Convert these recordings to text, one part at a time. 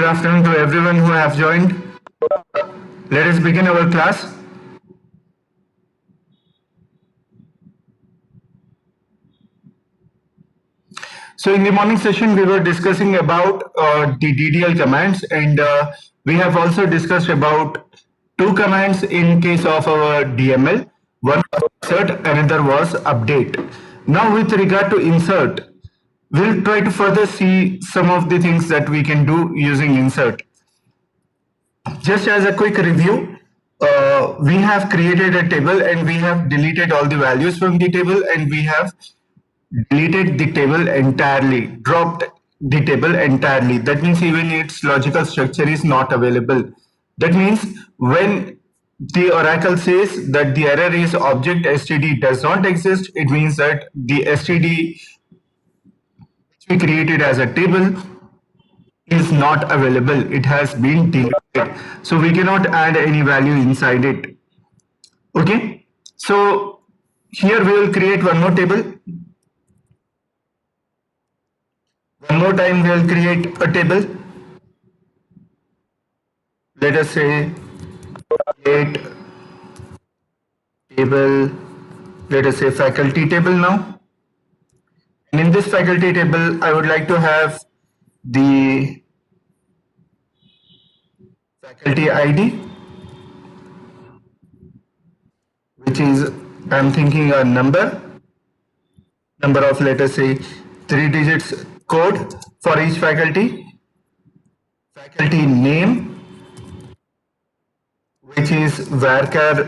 good afternoon to everyone who have joined. Let us begin our class. So in the morning session, we were discussing about the DDL commands, and we have also discussed about two commands in case of our DML. One was insert, another was update. Now with regard to insert, we'll try to further see some of the things that we can do using insert. Just as a quick review, we have created a table and we have deleted all the values from the table, and we have deleted the table entirely, dropped the table entirely. That means even its logical structure is not available. That means when the Oracle says that the error is object std does not exist, it means that the std which we created as a table is not available. It has been deleted. So we cannot add any value inside it. Okay. So here we will create one more table. One more time we will create a table. Let us say create table, let us say faculty table now. And in this faculty table, I would like to have the faculty ID, which is, I'm thinking a number of, let us say, 3 digits code for each faculty. Faculty name, which is varchar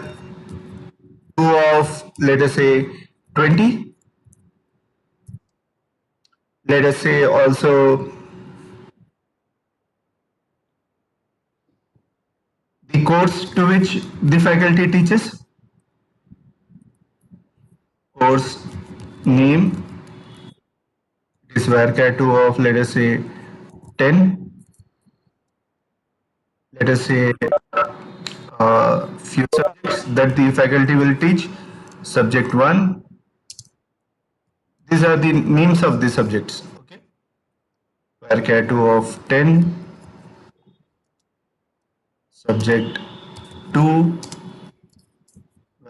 2 of, let us say, 20. Let us say also the course to which the faculty teaches, course name is varchar 2 of, let us say, 10. Let us say few subjects that the faculty will teach. Subject 1. These are the names of the subjects. Okay. Varchar 2 of 10. Subject 2.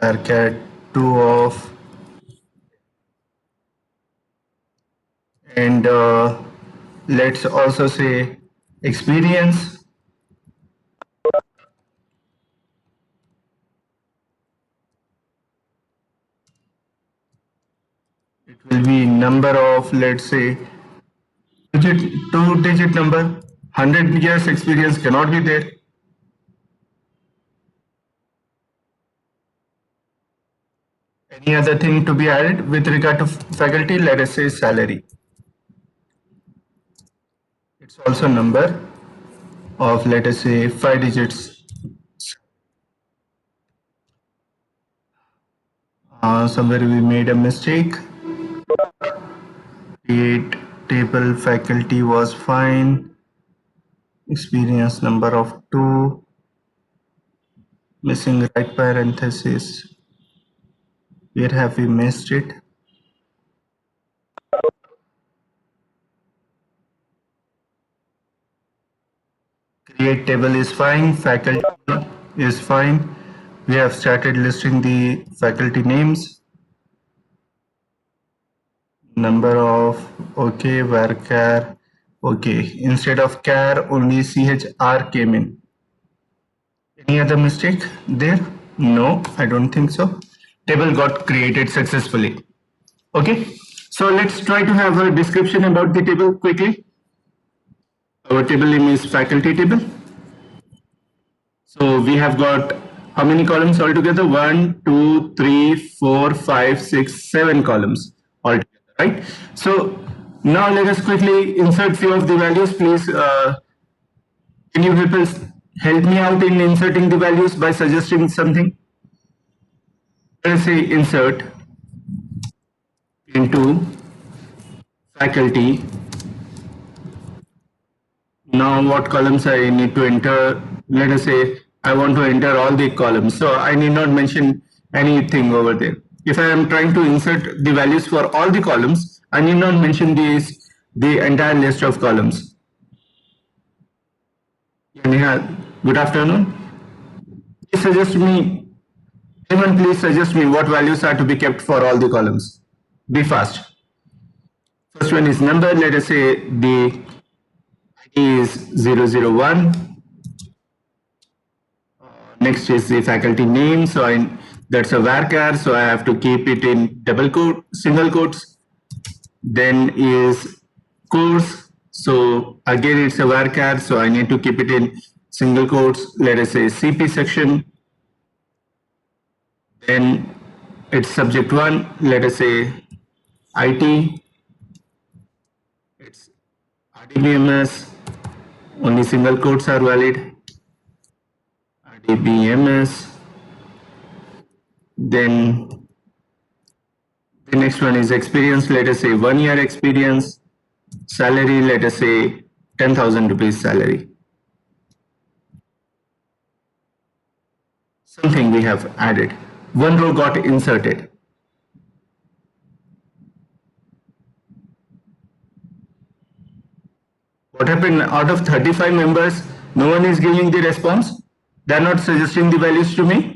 Varchar 2 of, and let's also say experience. It will be number of, let's say, 2-digit number. 100 years experience cannot be there. Any other thing to be added with regard to faculty? Let us say salary. It's also number of, let us say, 5 digits. Somewhere we made a mistake. Create table faculty was fine. Experience number of 2. Missing right parenthesis. Where have we missed it? Create table is fine. Faculty is fine. We have started listing the faculty names. Number of, okay, varchar, okay. Instead of char, only chr came in. Any other mistake there? No, I don't think so. Table got created successfully. Okay, so let's try to have a description about the table quickly. Our table name is faculty table. So we have got how many columns altogether? 1, 2, 3, 4, 5, 6, 7 columns altogether, right? So now let us quickly insert few of the values. Please, can you help me out in inserting the values by suggesting something? Let us say insert into faculty. Now what columns I need to enter? Let us say I want to enter all the columns, so I need not mention anything over there. If I am trying to insert the values for all the columns, I need not mention the entire list of columns. Neha, good afternoon. Please suggest me, anyone please suggest me what values are to be kept for all the columns. Be fast. First one is number. Let us say the ID is 001. Next is the faculty name. So that's a varchar. So I have to keep it in double quote, single quotes. Then is course. So again, it's a varchar. So I need to keep it in single quotes. Let us say CP section. Then it's subject one. Let us say IT. It's RDBMS. Only single quotes are valid. RDBMS. Then the next one is experience. Let us say 1 year experience. Salary. Let us say 10,000 rupees salary. Something we have added. One row got inserted. What happened out of 35 members? No one is giving the response. They're not suggesting the values to me.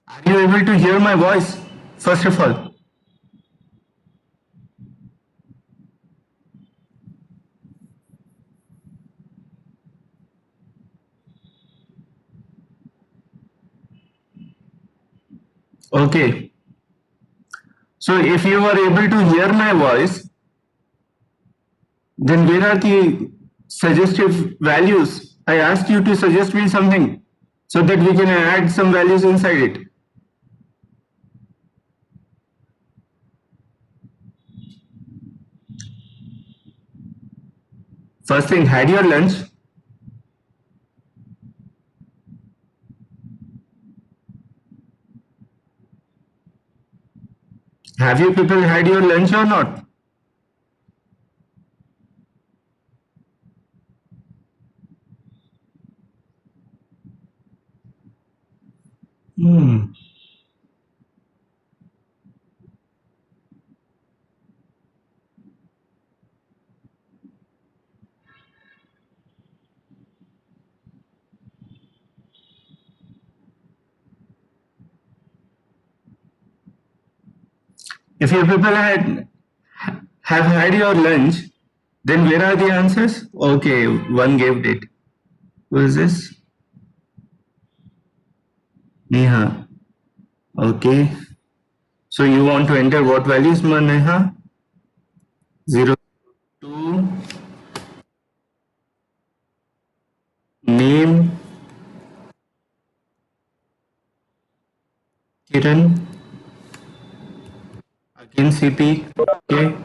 Are you able to hear my voice? First of all, okay. So if you are able to hear my voice, then where are the suggestive values? I asked you to suggest me something so that we can add some values inside it. First thing, had your lunch? Have you people had your lunch or not? Hmm. If you people have had your lunch, then where are the answers? Okay, one gave it. Who is this? Neha. Okay. So you want to enter what values, Neha? 0, 2, name, Kiran, again CP, okay,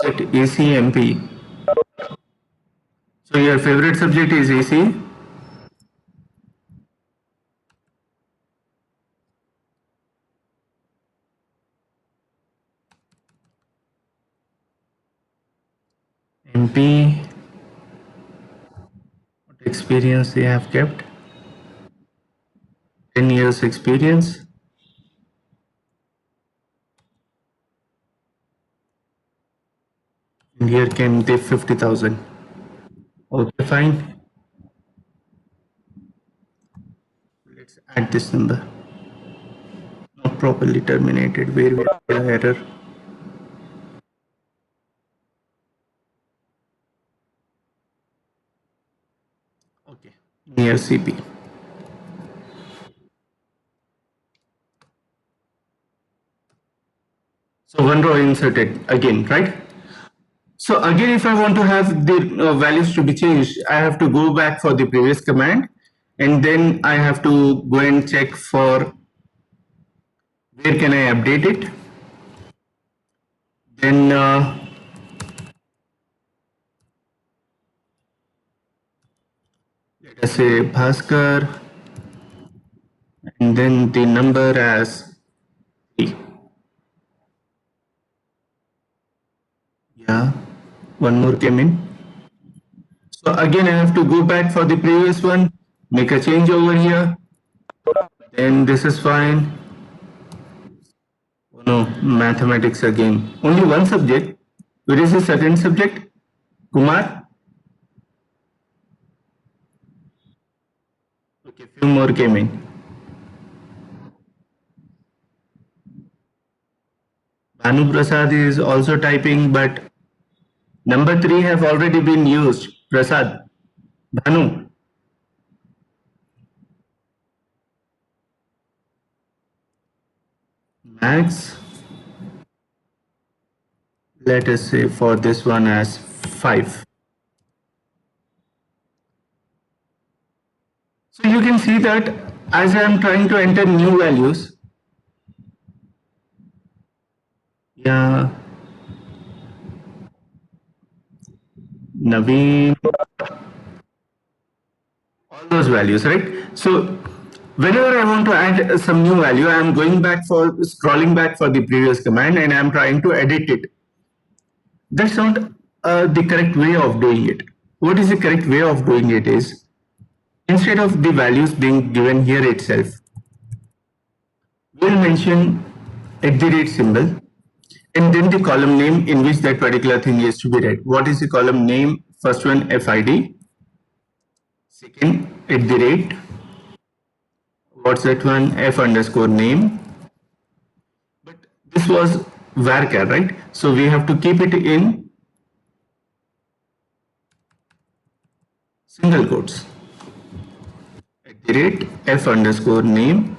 at ACMP. So your favorite subject is AC. MP, what experience they have kept? 10 years experience. And here came the 50,000. Okay, fine. Let's add this number. Not properly terminated. Where we have the error? Okay. Near CP. So one row inserted again, right? So again, if I want to have the values to be changed, I have to go back for the previous command, and then I have to go and check for where can I update it. Then let us say Bhaskar, and then the number as 3. One more came in. So again, I have to go back for the previous one, make a change over here. Then this is fine. Oh no, mathematics again. Only one subject. Where is the second subject? Kumar? Okay, few more came in. Bhanu Prasad is also typing, but number 3 have already been used. Prasad. Bhanu. Max. Let us say for this one as 5. So you can see that as I am trying to enter new values, yeah, Naveen, all those values, right? So whenever I want to add some new value, I am going back for scrolling back for the previous command and I am trying to edit it. That's not the correct way of doing it. What is the correct way of doing it is, instead of the values being given here itself, we'll mention at the rate symbol and then the column name in which that particular thing is to be read. What is the column name? First one FID, second at the rate, what's that one? F underscore name. But this was varchar, right? So we have to keep it in single quotes. At the rate F underscore name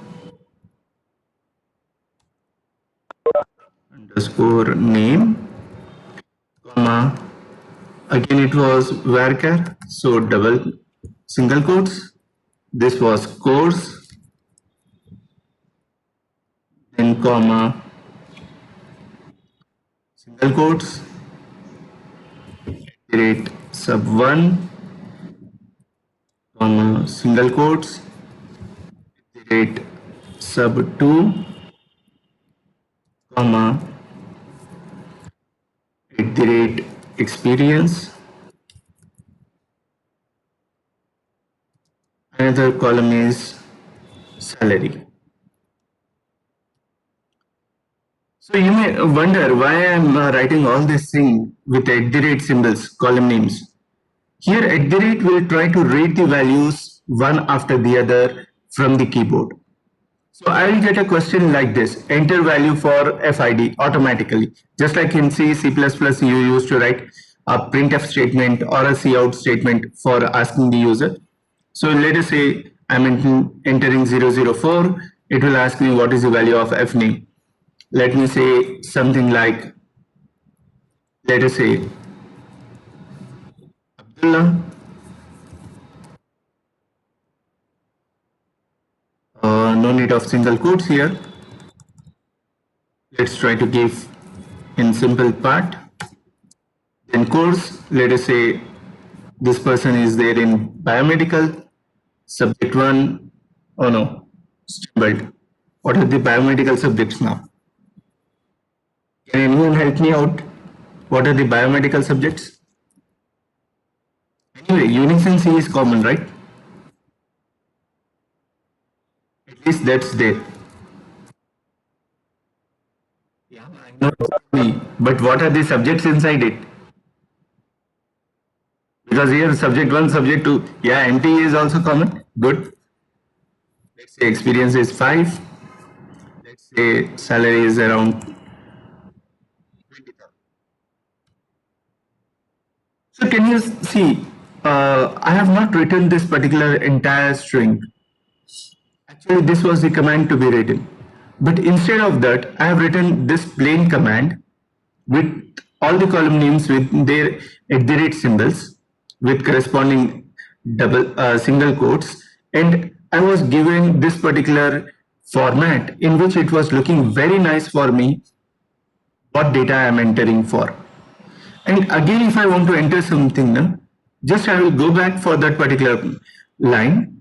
underscore name, comma, again it was varchar, so double single quotes. This was course, then comma, single quotes, rate sub 1, comma, single quotes, rate sub 2, comma, at the rate experience. Another column is salary. So you may wonder why I am writing all this thing with at the rate symbols, column names. Here at the rate will try to read the values one after the other from the keyboard. So I will get a question like this, enter value for FID automatically. Just like in C, C++ you used to write a printf statement or a cout statement for asking the user. So let us say I'm entering 004, it will ask me what is the value of F name. Let me say something like, let us say Abdullah. No need of single quotes here. Let's try to give in simple part. Then course, let us say this person is there in biomedical. Subject 1, oh no, stumbled. What are the biomedical subjects now? Can anyone help me out? What are the biomedical subjects? Anyway, Unix and C is common, right? At least that's there. Yeah, I know. But what are the subjects inside it? Because here subject 1, subject 2. Yeah, MT is also common. Good. Let's say experience is 5. Let's say salary is around 20,000. So can you see, I have not written this particular entire string. Actually, this was the command to be written. But instead of that, I have written this plain command with all the column names with their at the rate symbols with corresponding double single quotes, and I was given this particular format in which it was looking very nice for me what data I am entering for. And again, if I want to enter something now, just I will go back for that particular line.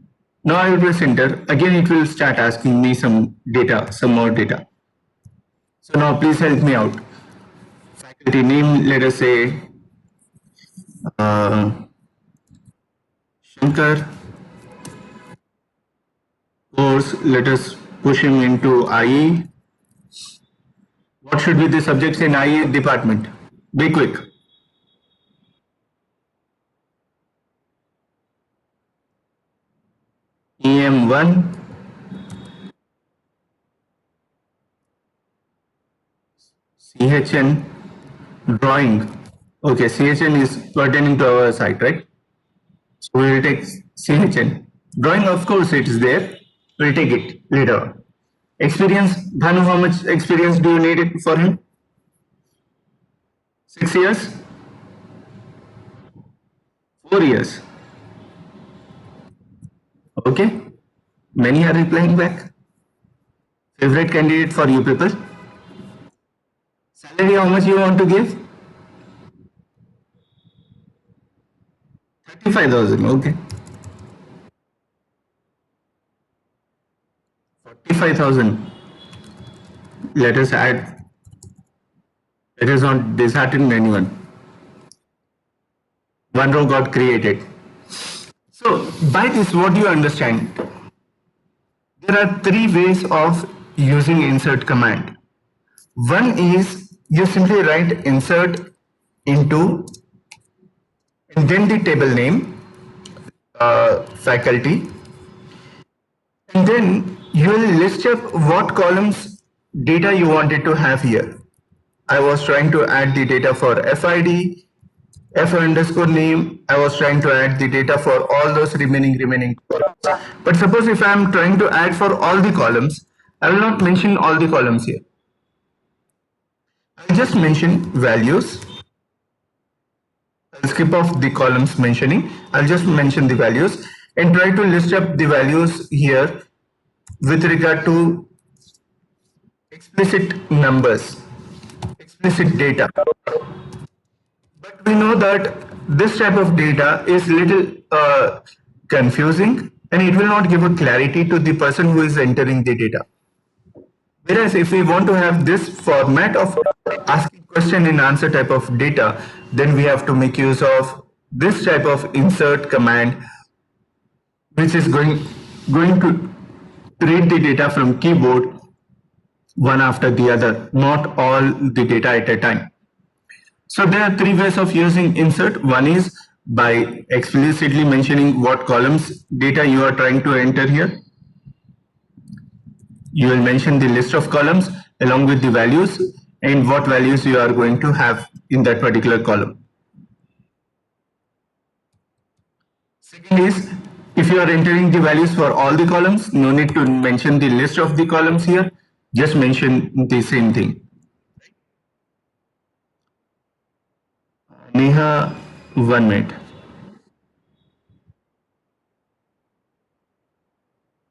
Now I will press enter. Again, it will start asking me some data, some more data. So now please help me out. Faculty name, let us say Shankar course, let us push him into IE. What should be the subjects in IE department? Be quick. EM1, CHN, drawing. Okay, CHN is pertaining to our site, right? So we will take CHN. Drawing, of course, it is there. We'll take it later on. Experience, Dhanu, how much experience do you need it for him? 6 years? 4 years? Okay. Many are replying back. Favorite candidate for you people? Salary, how much you want to give? 35,000, okay. 45,000. Let us add. Let us not dishearten anyone. One row got created. So by this, what do you understand? There are three ways of using insert command. One is you simply write insert into and then the table name, faculty, and then you will list up what columns data you wanted to have here. I was trying to add the data for FID, F underscore name. I was trying to add the data for all those remaining columns. But suppose if I am trying to add for all the columns, I will not mention all the columns here. I'll just mention values. I'll skip off the columns mentioning. I'll just mention the values and try to list up the values here with regard to explicit numbers, explicit data. But we know that this type of data is little confusing and it will not give a clarity to the person who is entering the data. Whereas if we want to have this format of asking question and answer type of data, then we have to make use of this type of insert command, which is going to read the data from keyboard one after the other, not all the data at a time. So there are three ways of using insert. One is by explicitly mentioning what columns data you are trying to enter here. You will mention the list of columns along with the values and what values you are going to have in that particular column. Second is, if you are entering the values for all the columns, no need to mention the list of the columns here, just mention the same thing. Neha, 1 minute.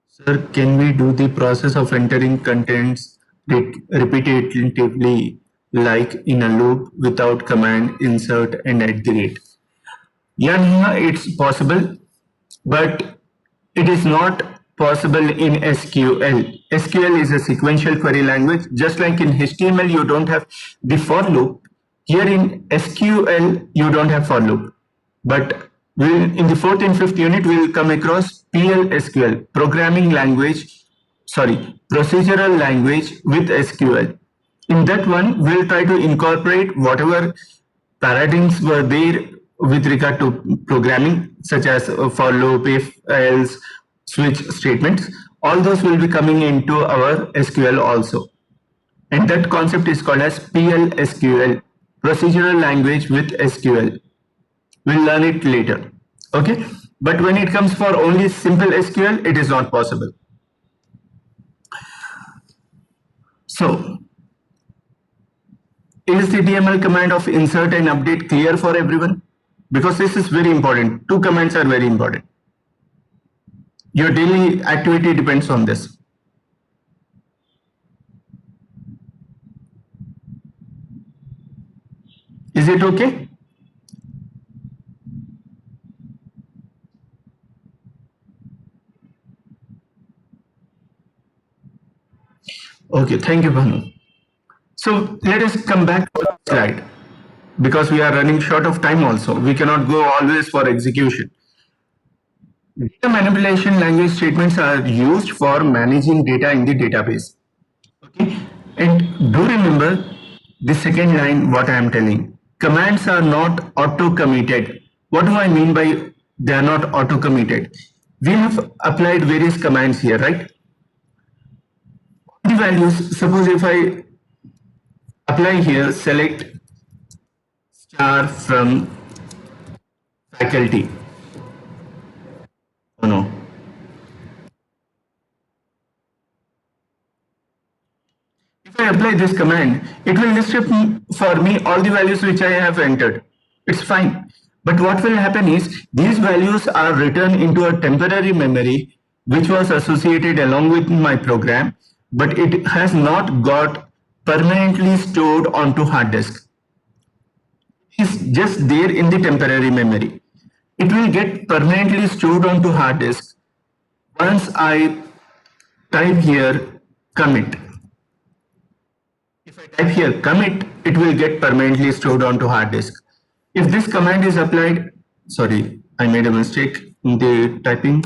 Sir, can we do the process of entering contents repetitively like in a loop without command, insert and at the rate? Yeah, Neha, it's possible, but it is not possible in SQL. SQL is a sequential query language. Just like in HTML, you don't have the for loop. Here in SQL, you don't have for loop. But in the fourth and fifth unit, we'll come across PLSQL, programming language, procedural language with SQL. In that one, we'll try to incorporate whatever paradigms were there with regard to programming, such as for loop, if, else, switch statements. All those will be coming into our SQL also. And that concept is called as PLSQL, procedural language with SQL. We'll learn it later. Okay. But when it comes for only simple SQL, it is not possible. So, is the DML command of insert and update clear for everyone? Because this is very important. Two commands are very important. Your daily activity depends on this. Is it okay? Okay, thank you, Bhanu. So let us come back to the slide. because we are running short of time also. We cannot go always for execution. Data manipulation language statements are used for managing data in the database. Okay, and do remember the second line what I am telling. Commands are not auto-committed. What do I mean by they are not auto-committed? We have applied various commands here, right? The values, suppose if I apply here select star from faculty. Oh no. If I apply this command, it will list for me all the values which I have entered. It's fine. But what will happen is these values are written into a temporary memory which was associated along with my program, but it has not got permanently stored onto hard disk. It's just there in the temporary memory. It will get permanently stored onto hard disk once I type here commit. If I type here commit, it will get permanently stored onto hard disk. If this command is applied, sorry, I made a mistake in the typing.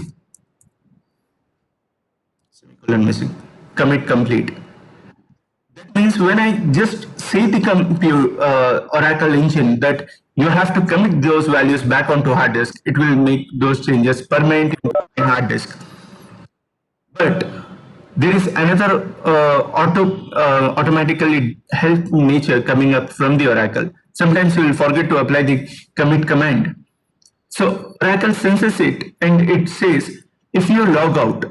Semicolon missing. Commit complete. That means when I just say the Oracle engine that you have to commit those values back onto hard disk, it will make those changes permanent in hard disk. But there is another automatically help nature coming up from the Oracle. Sometimes you will forget to apply the commit command. So Oracle senses it and it says, if you log out,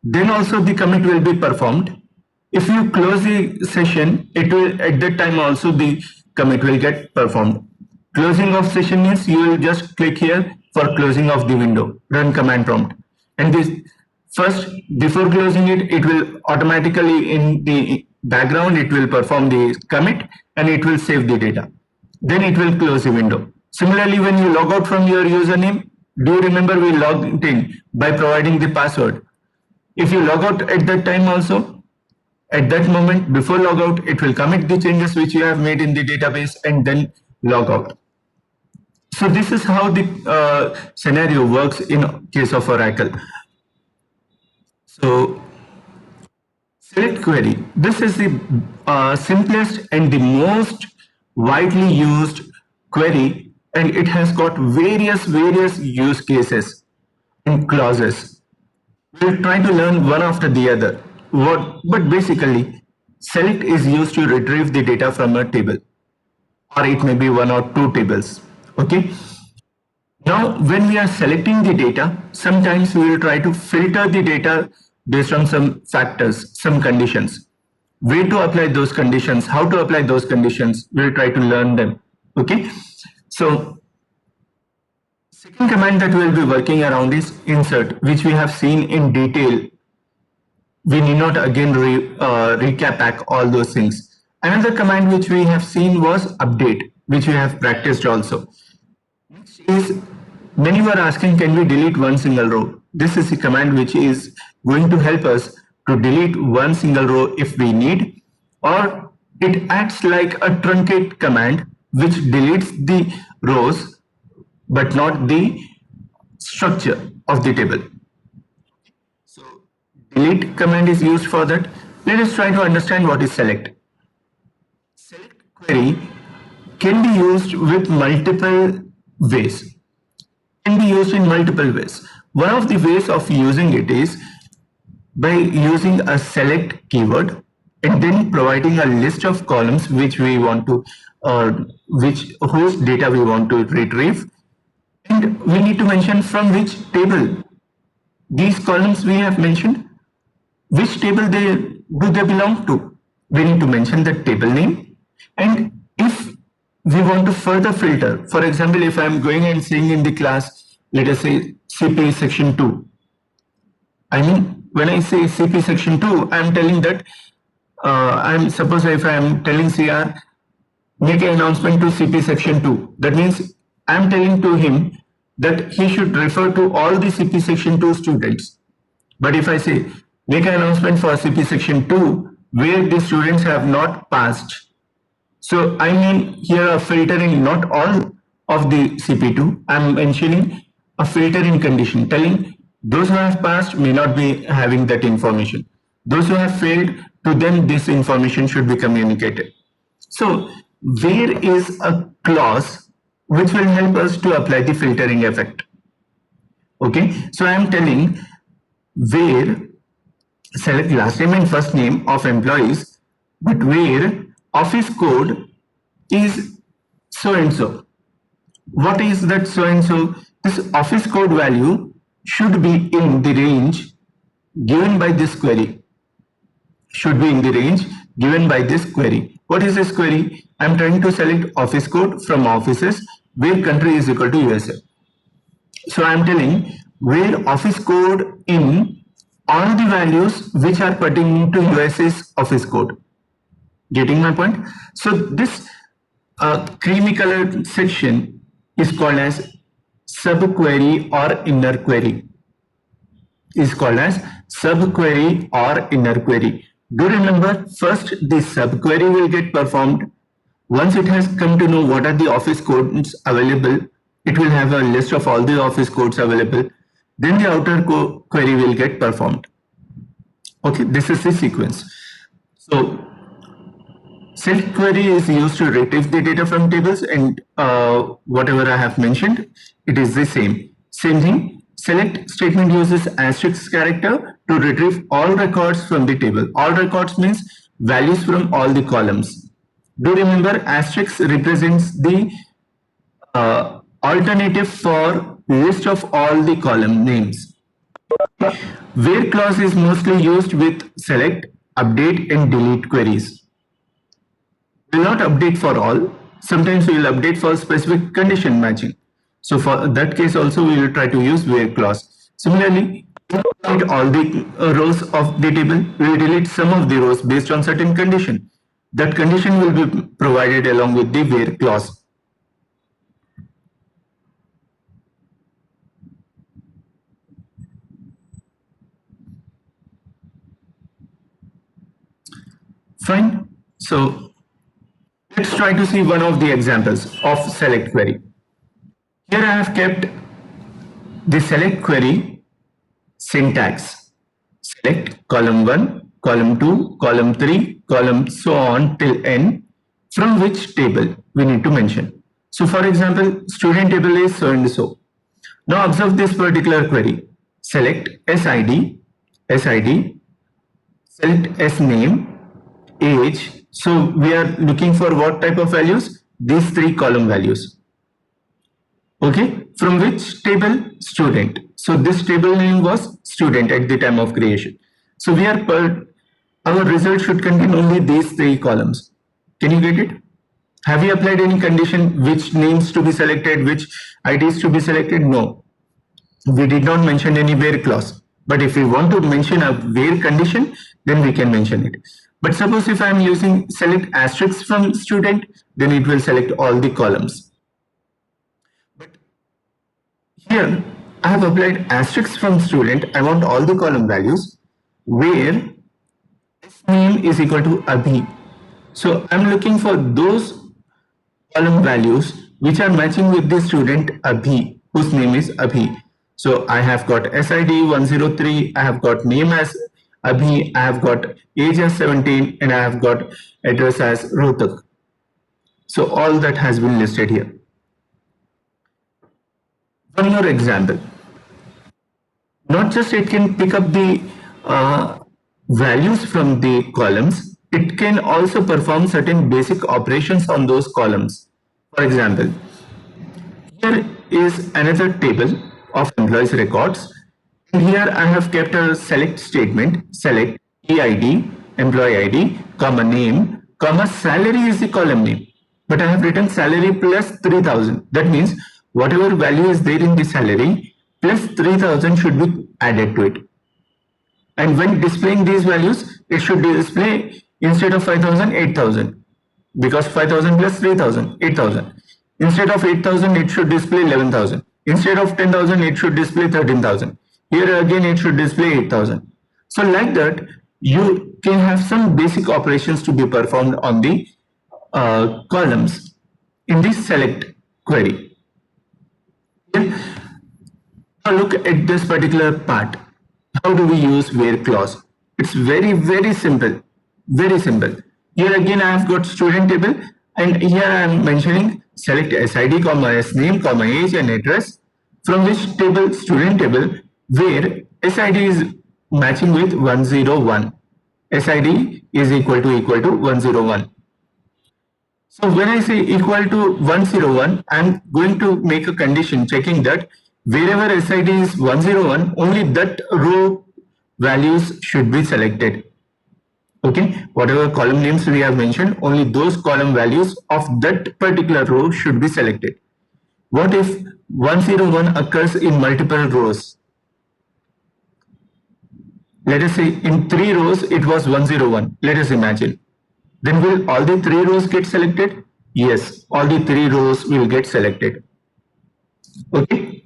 then also the commit will be performed. If you close the session, it will at that time also the commit will get performed. Closing of session means you will just click here for closing of the window, run command prompt. And this first, before closing it, it will automatically in the background, it will perform the commit and it will save the data. Then it will close the window. Similarly, when you log out from your username, do you remember we logged in by providing the password? If you log out at that time also, at that moment before logout, it will commit the changes which you have made in the database and then log out. So this is how the scenario works in case of Oracle. So select query. This is the simplest and the most widely used query, and it has got various use cases and clauses. We'll try to learn one after the other. But basically, select is used to retrieve the data from a table, or it may be one or two tables. Okay. Now, when we are selecting the data, sometimes we will try to filter the data based on some factors, some conditions. Where to apply those conditions, how to apply those conditions, we'll try to learn them. Okay. So, second command that we'll be working around is insert, which we have seen in detail. We need not again recap back all those things. Another command which we have seen was update, which we have practiced also. Next is, many were asking, can we delete one single row? This is a command which is going to help us to delete one single row if we need, or it acts like a truncate command which deletes the rows but not the structure of the table. So delete command is used for that. Let us try to understand what is select. Select query can be used with multiple ways. Can be used in multiple ways. One of the ways of using it is by using a select keyword and then providing a list of columns which we want to, whose data we want to retrieve, and we need to mention from which table these columns we have mentioned, which table do they belong to. We need to mention the table name, and if we want to further filter, for example, if I am going and saying in the class, let us say CP section 2. I mean, when I say CP section 2, I am telling that suppose if I am telling CR, make an announcement to CP section 2. That means I am telling to him that he should refer to all the CP section 2 students. But if I say, make an announcement for CP section 2, where the students have not passed, So I mean here a filtering not all of the CP2. I'm mentioning a filtering condition telling those who have passed may not be having that information. Those who have failed, to them this information should be communicated. So where is a clause which will help us to apply the filtering effect? Okay, so I am telling where select last name and first name of employees, but where office code is so and so. What is that so and so? This office code value should be in the range given by this query. Should be in the range given by this query. What is this query? I'm trying to select office code from offices where country is equal to USA. So I'm telling where office code in all the values which are pertaining to USA's office code. Getting my point? So this creamy colored section is called as subquery or inner query. Is called as subquery or inner query. Do remember, first the subquery will get performed. Once it has come to know what are the office codes available, it will have a list of all the office codes available. Then the outer query will get performed. Okay, this is the sequence. So select query is used to retrieve the data from tables, and whatever I have mentioned, it is the same. Same thing. Select statement uses asterisk character to retrieve all records from the table. All records means values from all the columns. Do remember, asterisk represents the alternative for list of all the column names. Where clause is mostly used with select, update and delete queries. Will not update for all. Sometimes we will update for specific condition matching. So for that case also we will try to use where clause. Similarly, delete all the rows of the table. We will delete some of the rows based on certain condition. That condition will be provided along with the where clause. Fine. So let's try to see one of the examples of select query. Here I have kept the select query syntax. Select column 1, column 2, column 3, column so on till n, from which table we need to mention. So for example, student table is so and so. Now observe this particular query. Select SID, select S name, age. So we are looking for what type of values? These three column values. Okay, from which table? Student. So this table name was student at the time of creation. So we are our result should contain only these three columns. Can you get it? Have we applied any condition which names to be selected, which IDs to be selected? No. We did not mention any where clause. But if we want to mention a where condition, then we can mention it. But suppose if I am using select asterisk from student, then it will select all the columns. But here I have applied asterisk from student. I want all the column values where name is equal to Abhi. So I'm looking for those column values which are matching with the student Abhi, whose name is Abhi. So I have got SID 103, I have got name as Abhi, I have got age as 17, and I have got address as Rohtak. So all that has been listed here. One more example. Not just it can pick up the values from the columns, it can also perform certain basic operations on those columns. For example, here is another table of employees records. And here I have kept a select statement, select EID, employee ID, comma name, comma salary is the column name. But I have written salary plus 3000. That means whatever value is there in the salary plus 3000 should be added to it. And when displaying these values, it should display instead of 5000, 8000. Because 5000 plus 3000, 8000. Instead of 8000, it should display 11,000. Instead of 10,000, it should display 13,000. Here again, it should display 8,000. So like that, you can have some basic operations to be performed on the columns in the select query. Now look at this particular part. How do we use where clause? It's very simple. Very simple. Here again I have got student table, and here I am mentioning select SID comma SNAME comma age and address, from which table student table where SID is matching with 101. SID is equal to 101. So when I say equal to 101, I'm going to make a condition checking that wherever SID is 101, only that row values should be selected. Okay, whatever column names we have mentioned, only those column values of that particular row should be selected. What if 101 occurs in multiple rows? Let us say in 3 rows it was 101. Let us imagine. Then will all the 3 rows get selected? Yes, all the 3 rows will get selected. Okay.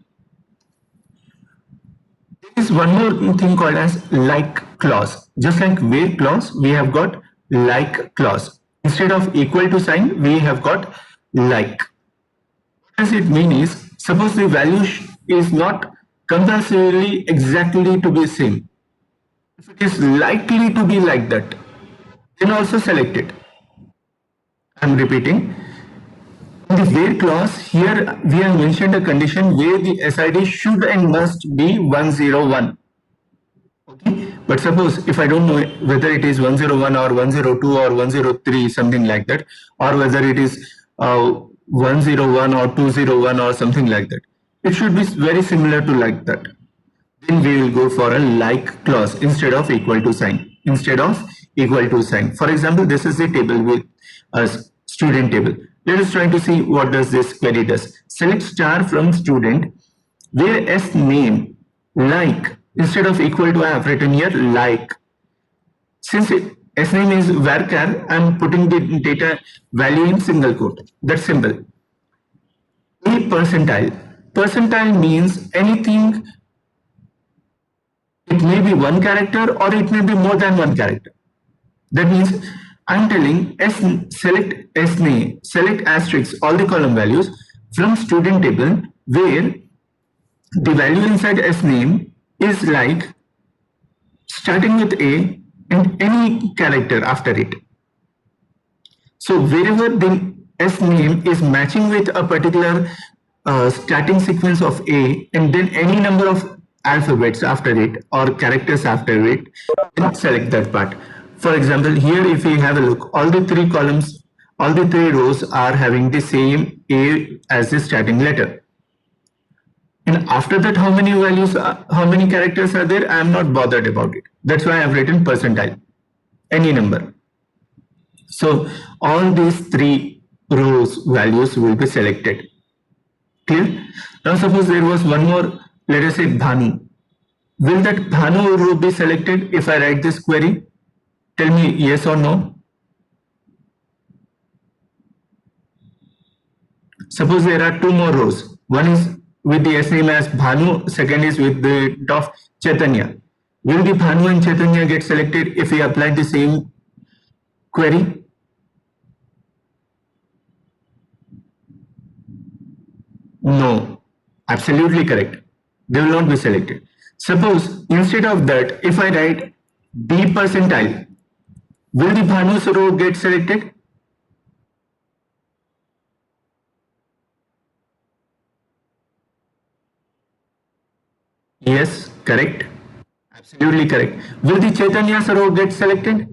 There is one more thing called as like clause. Just like where clause, we have got like clause. Instead of equal to sign, we have got like. What does it mean is, suppose the value is not compulsorily exactly to be same. If it is likely to be like that, then also select it. I'm repeating. In the where clause, here we have mentioned a condition where the SID should and must be 101. Okay, but suppose if I don't know whether it is 101 or 102 or 103, something like that, or whether it is 101 or 201 or something like that, it should be very similar to like that. Then we will go for a like clause instead of equal to sign. Instead of equal to sign. For example, this is a table with a student table. Let us try to see what does this query does. Select star from student where S name like, instead of equal to I have written here like. Since S name is varchar, I am putting the data value in single quote. That's simple. A percentile. Percentile means anything. It may be one character or it may be more than one character. That means I'm telling select S name, select asterisk all the column values from student table where the value inside S name is like starting with A and any character after it. So wherever the S name is matching with a particular starting sequence of A and then any number of alphabets after it or characters after it, then select that part. For example, here if we have a look, all the 3 columns, all the 3 rows are having the same A as the starting letter. And after that, how many values, how many characters are there? I am not bothered about it. That's why I have written percentile, any number. So all these 3 rows values will be selected. Clear? Now suppose there was one more, let us say Bhanu. Will that Bhanu row be selected if I write this query? Tell me yes or no. Suppose there are 2 more rows. One is with the S name as Bhanu, second is with the of Chaitanya. Will the Bhanu and Chaitanya get selected if we apply the same query? No, absolutely correct. They will not be selected. Suppose instead of that, if I write B percentile, will the Bhanu's row get selected? Yes, correct. Absolutely correct. Will the Chaitanya's row get selected?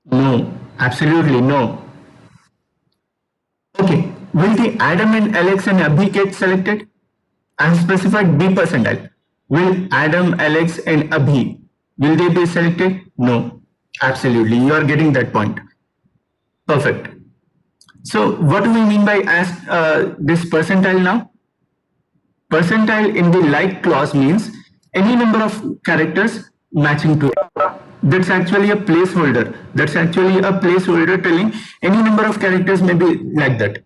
No, absolutely no. Okay, will the Adam and Alex and Abhi get selected? I have specified B percentile. Will Adam, Alex and Abhi, will they be selected? No, absolutely. You are getting that point. Perfect. So what do we mean by this percentile now? Percentile in the like clause means any number of characters matching to it. That's actually a placeholder. That's actually a placeholder telling any number of characters may be like that.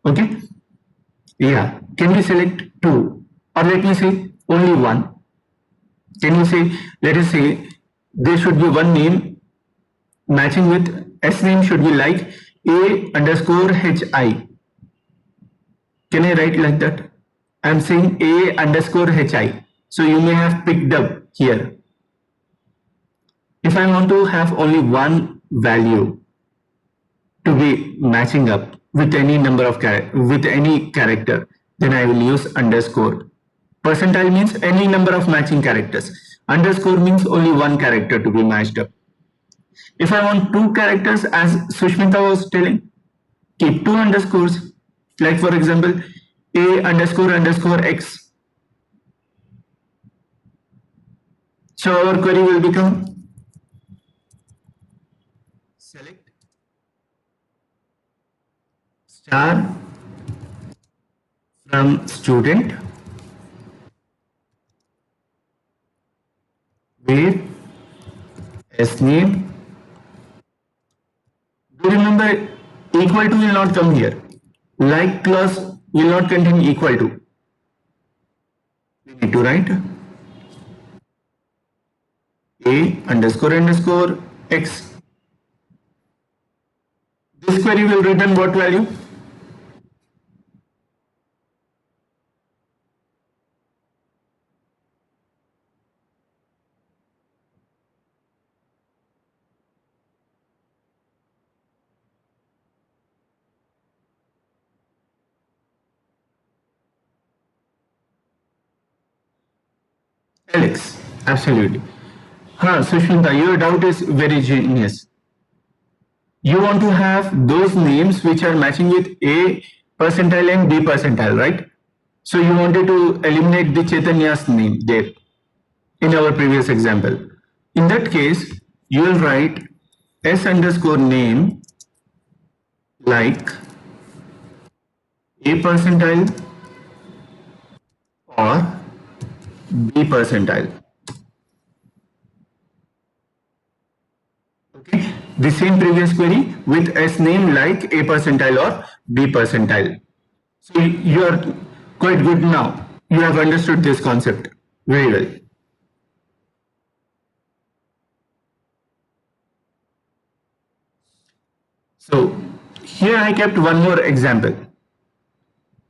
Okay. Yeah. Can we select 2? or let me say only one. Can you say, let us say there should be one name matching with S name should be like A underscore HI. Can I write like that? I'm saying A underscore HI. So you may have picked up here. If I want to have only one value to be matching up with any number of with any character, then I will use underscore. Percentile means any number of matching characters. Underscore means only one character to be matched up. If I want two characters, as Sushmita was telling, keep two underscores. Like for example, A underscore underscore X. So our query will become select star from student where S name. Do remember equal to will not come here. Like clause will not contain equal to. We need to write A underscore underscore X. This query will return what value? Alex. Absolutely. Sushmita, your doubt is very genius. You want to have those names which are matching with A percentile and B percentile, right? So you wanted to eliminate the Chaitanya's name there in our previous example. In that case, you will write S underscore name like A percentile or B percentile. Okay, the same previous query with S name like A percentile or B percentile. So you are quite good now. You have understood this concept very well. So here I kept one more example.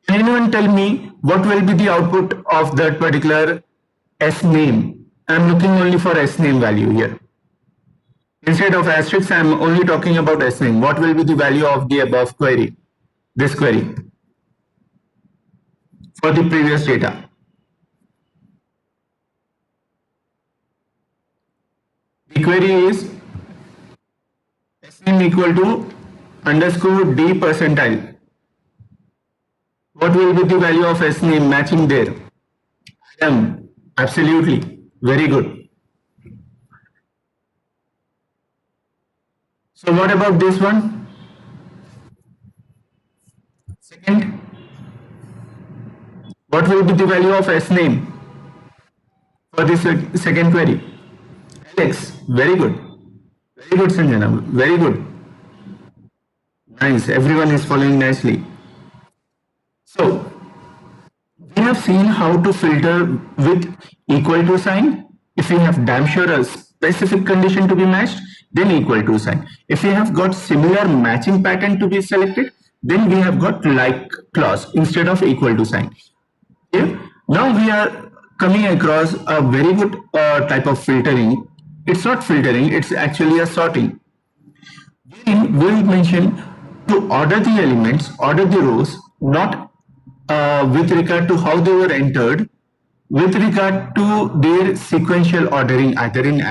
Can anyone tell me what will be the output of that particular S name? I'm looking only for S name value here. Instead of asterisk, I'm only talking about S name. What will be the value of the above query? This query for the previous data. The query is S name equal to underscore D percentile. What will be the value of S name matching there? Absolutely. Very good. So what about this one? Second, what will be the value of S name for this second query? Alex, very good. Very good, Sanjana. Very good. Nice. Everyone is following nicely. So, we have seen how to filter with equal to sign. If we have damn sure a specific condition to be matched, then equal to sign. If we have got similar matching pattern to be selected, then we have got like clause instead of equal to sign. Okay? Now we are coming across a very good type of filtering. It's not filtering, it's actually a sorting. We will mention to order the elements, order the rows, not with regard to how they were entered, with regard to their sequential ordering, either in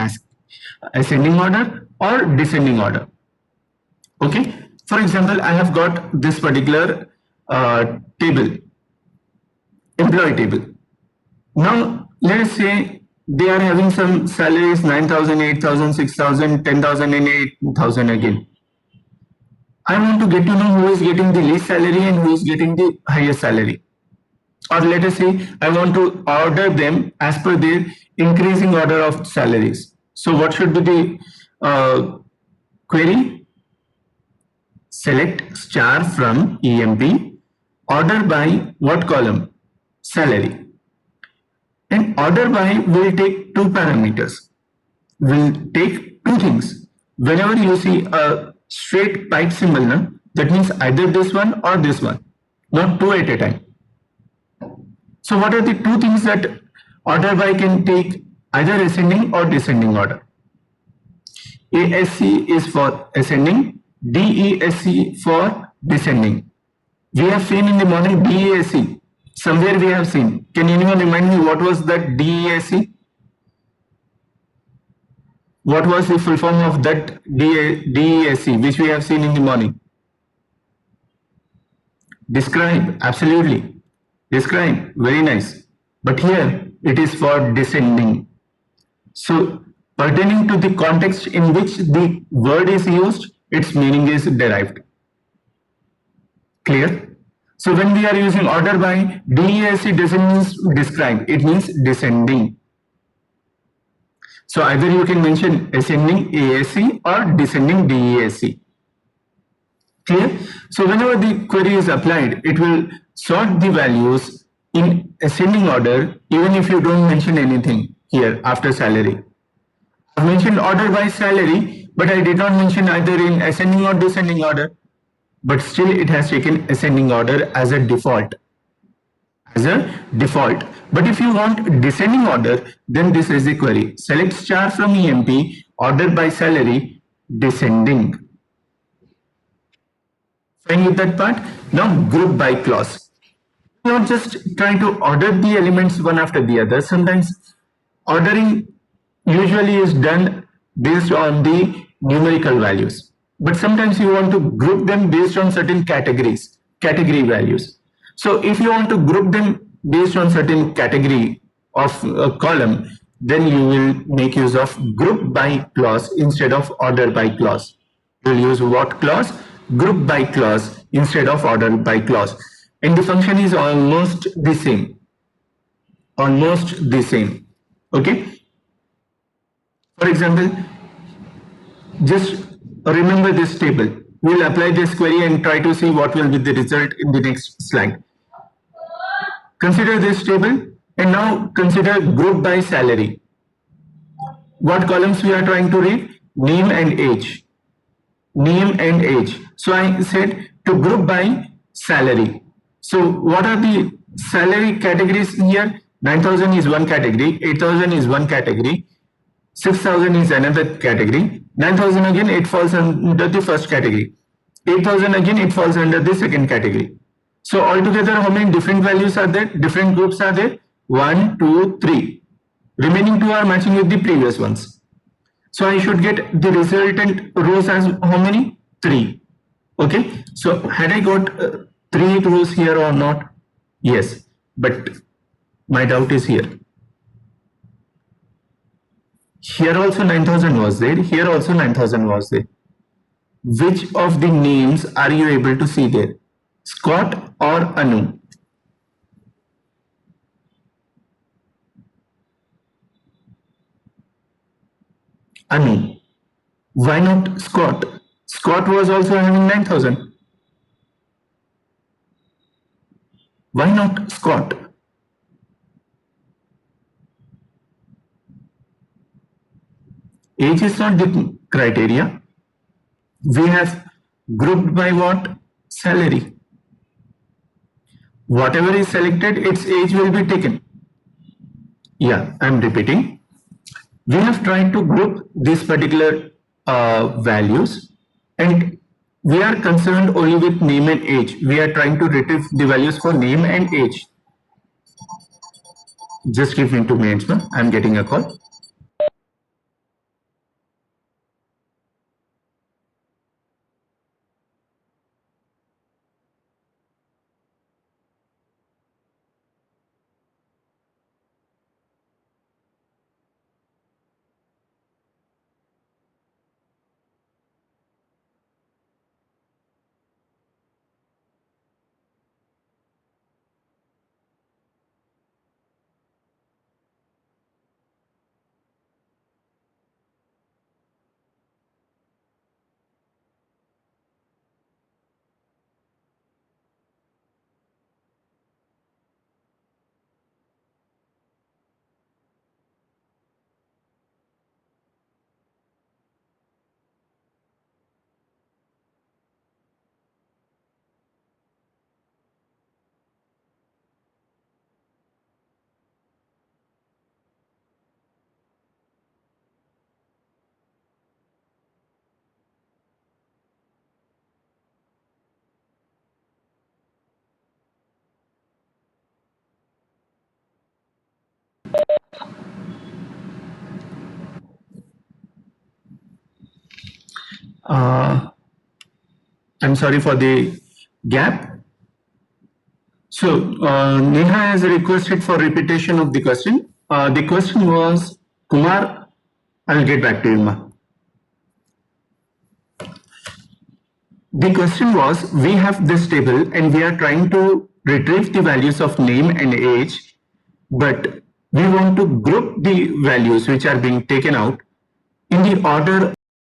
ascending order or descending order. Okay. For example, I have got this particular table, employee table. Now, let us say they are having some salaries 9,000, 8,000, 6,000, 10,000 and 8,000 again. I want to get to know who is getting the least salary and who is getting the highest salary. Or let us say I want to order them as per their increasing order of salaries. So what should be the query? Select star from EMP, order by what column? Salary. And order by will take two parameters, will take two things. Whenever you see a straight pipe symbol, na, that means either this one or this one, not two at a time. So what are the two things that order by can take, either ascending or descending order? ASC is for ascending, DESC for descending. We have seen in the morning DESC. Somewhere we have seen. Can anyone remind me what was that DESC? What was the full form of that DESC which we have seen in the morning? Describe, absolutely. Describe, very nice. But here it is for descending. So pertaining to the context in which the word is used, its meaning is derived. Clear? So when we are using order by, DESC doesn't mean describe, it means descending. So either you can mention ascending ASC or descending DESC. Clear? So whenever the query is applied, it will sort the values in ascending order even if you don't mention anything here after salary. I mentioned order by salary, but I did not mention either in ascending or descending order. But still it has taken ascending order as a default. But if you want descending order, then this is the query. Select star from EMP, order by salary, descending. Fine with that part? Now group by clause. Not just trying to order the elements one after the other. Sometimes ordering usually is done based on the numerical values. But sometimes you want to group them based on certain categories, category values. So if you want to group them based on certain category of a column, then you will make use of group by clause instead of order by clause. You will use what clause? Group by clause instead of order by clause. And the function is almost the same. Almost the same. Okay. For example, just remember this table. We'll apply this query and try to see what will be the result in the next slide. Consider this table and now consider group by salary. What columns we are trying to read? Name and age. Name and age. So I said to group by salary. So what are the salary categories here? 9,000 is one category, 8,000 is one category, 6,000 is another category, 9,000 again it falls under the first category, 8,000 again it falls under the second category. So altogether how many different values are there? Different groups are there? 1, 2, 3. Remaining 2 are matching with the previous ones. So I should get the resultant rows as how many? 3. Okay. So had I got 3 rows here or not? Yes. But my doubt is here. Here also 9,000 was there. Here also 9,000 was there. Which of the names are you able to see there? Scott or Anu? Anu. Why not Scott? Scott was also having 9,000. Why not Scott? Age is not the criteria. We have grouped by what? Salary. Whatever is selected, its age will be taken. Yeah, I'm repeating. We have tried to group these particular values and we are concerned only with name and age. We are trying to retrieve the values for name and age. Just give me 2 minutes, man. I'm getting a call. I'm sorry for the gap. So, Neha has requested for repetition of the question. The question was, Kumar, I'll get back to you, ma. The question was, we have this table and we are trying to retrieve the values of name and age, but we want to group the values which are being taken out in the order